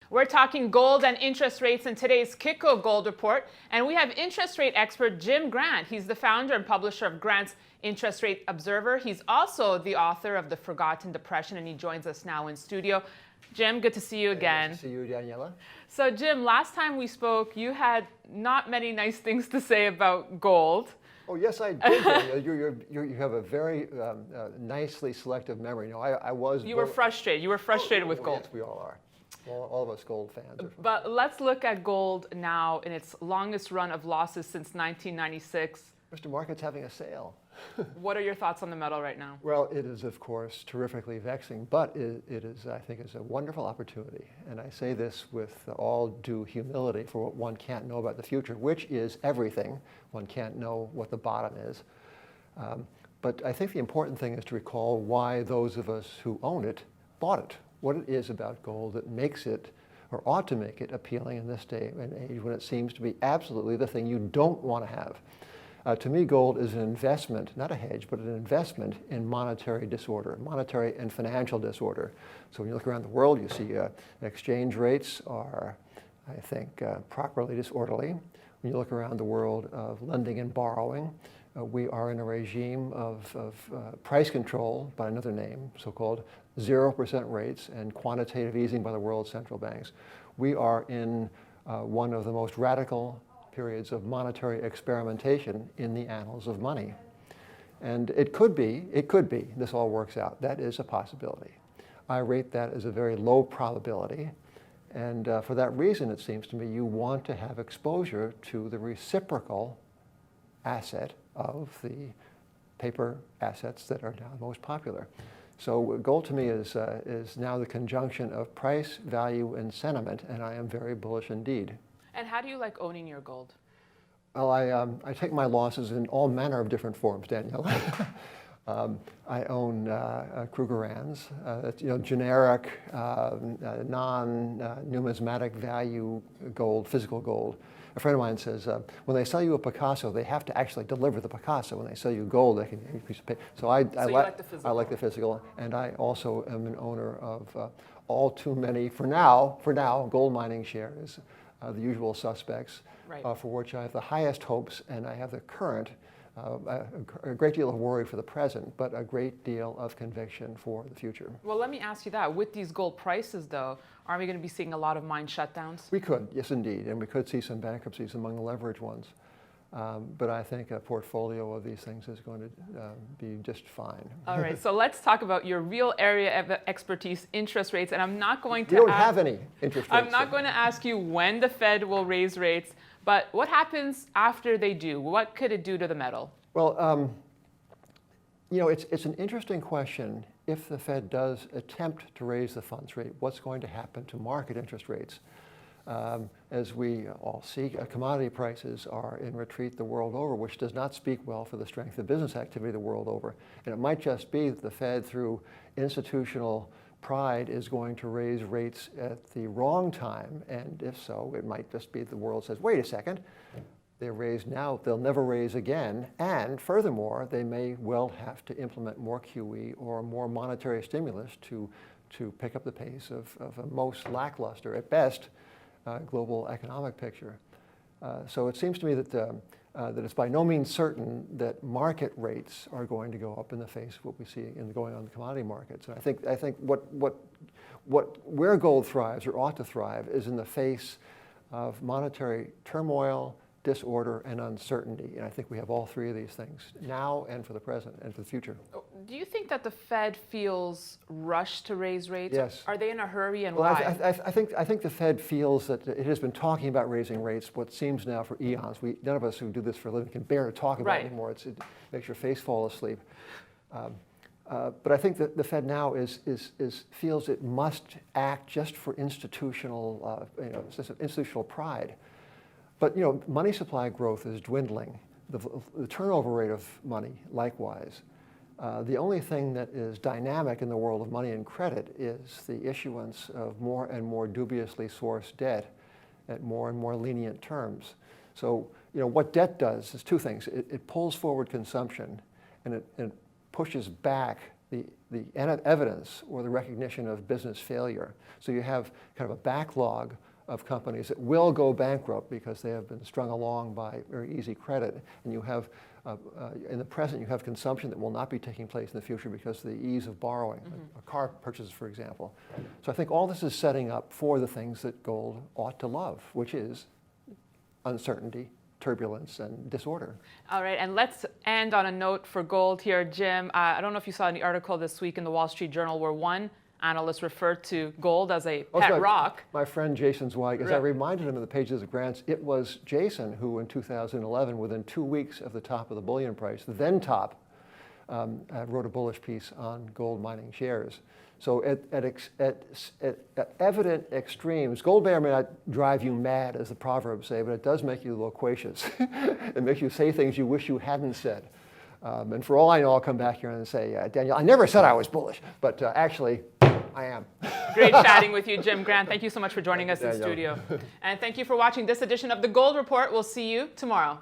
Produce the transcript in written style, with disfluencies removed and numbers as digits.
We're talking gold and interest rates in today's Kitco Gold Report, and we have interest rate expert Jim Grant. He's the founder and publisher of Grant's Interest Rate Observer. He's also the author of The Forgotten Depression, and he joins us now in studio. Jim, good to see you again. Good to see you, Daniela. So Jim, last time we spoke, you had not many nice things to say about gold. Oh, yes, I did. You have a very nicely selective memory. No, I was... You were frustrated. You were frustrated with gold. Yes, we all are. All of us gold fans are. But let's look at gold now in its longest run of losses since 1996. Mr. Market's having a sale. What are your thoughts on the metal right now? Well, it is, of course, terrifically vexing, but it is, I think, is a wonderful opportunity. And I say this with all due humility for what one can't know about the future, which is everything. One can't know what the bottom is. But I think the important thing is to recall why those of us who own it bought it, what it is about gold that makes it, or ought to make it, appealing in this day and age when it seems to be absolutely the thing you don't want to have. To me, gold is an investment, not a hedge, but an investment in monetary disorder, monetary and financial disorder. So when you look around the world, you see exchange rates are, I think, properly disorderly. When you look around the world of lending and borrowing, we are in a regime of price control by another name, so-called 0% rates and quantitative easing by the world's central banks. We are in one of the most radical periods of monetary experimentation in the annals of money. And it could be, this all works out. That is a possibility. I rate that as a very low probability. And for that reason, it seems to me, you want to have exposure to the reciprocal asset of the paper assets that are now most popular. So gold to me is now the conjunction of price, value, and sentiment, and I am very bullish indeed. And how do you like owning your gold? Well, I take my losses in all manner of different forms, Danielle. I own Kruggerands, generic, non-numismatic value gold, physical gold. A friend of mine says, when they sell you a Picasso, they have to actually deliver the Picasso. When they sell you gold, they can give you a piece of paper. So I like the physical, and I also am an owner of all too many, for now, gold mining shares. The usual suspects, right, for which I have the highest hopes, and I have the current, a great deal of worry for the present, but a great deal of conviction for the future. Well, let me ask you that. With these gold prices, though, aren't we going to be seeing a lot of mine shutdowns? We could, yes, indeed, and we could see some bankruptcies among the leveraged ones. But I think a portfolio of these things is going to be just fine. All right, so let's talk about your real area of expertise, interest rates. And I'm not going to You don't have any interest rates. I'm not going to ask you when the Fed will raise rates, but what happens after they do? What could it do to the metal? Well, it's an interesting question. If the Fed does attempt to raise the funds rate, what's going to happen to market interest rates? As we all see, commodity prices are in retreat the world over, which does not speak well for the strength of business activity the world over. And it might just be that the Fed, through institutional pride, is going to raise rates at the wrong time. And if so, it might just be the world says, wait a second, they raise now, they'll never raise again. And furthermore, they may well have to implement more QE or more monetary stimulus to pick up the pace of a most lackluster, at best, global economic picture. So it seems to me that that it's by no means certain that market rates are going to go up in the face of what we see going on in the commodity markets. And I think where gold thrives or ought to thrive is in the face of monetary turmoil, disorder, and uncertainty. And I think we have all three of these things now and for the present and for the future. Do you think that the Fed feels rushed to raise rates? Yes. Are they in a hurry, and well, why? I think the Fed feels that it has been talking about raising rates what seems now for eons. None of us who do this for a living can bear to talk about it anymore. It makes your face fall asleep. But I think that the Fed now feels it must act just for institutional, institutional pride. But money supply growth is dwindling. The turnover rate of money, likewise. The only thing that is dynamic in the world of money and credit is the issuance of more and more dubiously sourced debt at more and more lenient terms. So, what debt does is two things. It pulls forward consumption, and it pushes back evidence or the recognition of business failure. So you have kind of a backlog of companies that will go bankrupt because they have been strung along by very easy credit, and you have in the present you have consumption that will not be taking place in the future because of the ease of borrowing, a car purchases, for example. So I think all this is setting up for the things that gold ought to love, which is uncertainty, turbulence, and disorder. All right, and let's end on a note for gold here, Jim. I don't know if you saw any article this week in the Wall Street Journal where one analyst referred to gold as a pet rock. My friend Jason Zweig, as I reminded him of the pages of Grants, it was Jason who in 2011, within 2 weeks of the top of the bullion price, the then top, wrote a bullish piece on gold mining shares. So at evident extremes, gold may or may not drive you mad, as the proverbs say, but it does make you loquacious. It makes you say things you wish you hadn't said. And for all I know, I'll come back here and say, Daniel, I never said I was bullish, but actually, I am. Great chatting with you, Jim Grant. Thank you so much for joining us in studio. And thank you for watching this edition of The Gold Report. We'll see you tomorrow.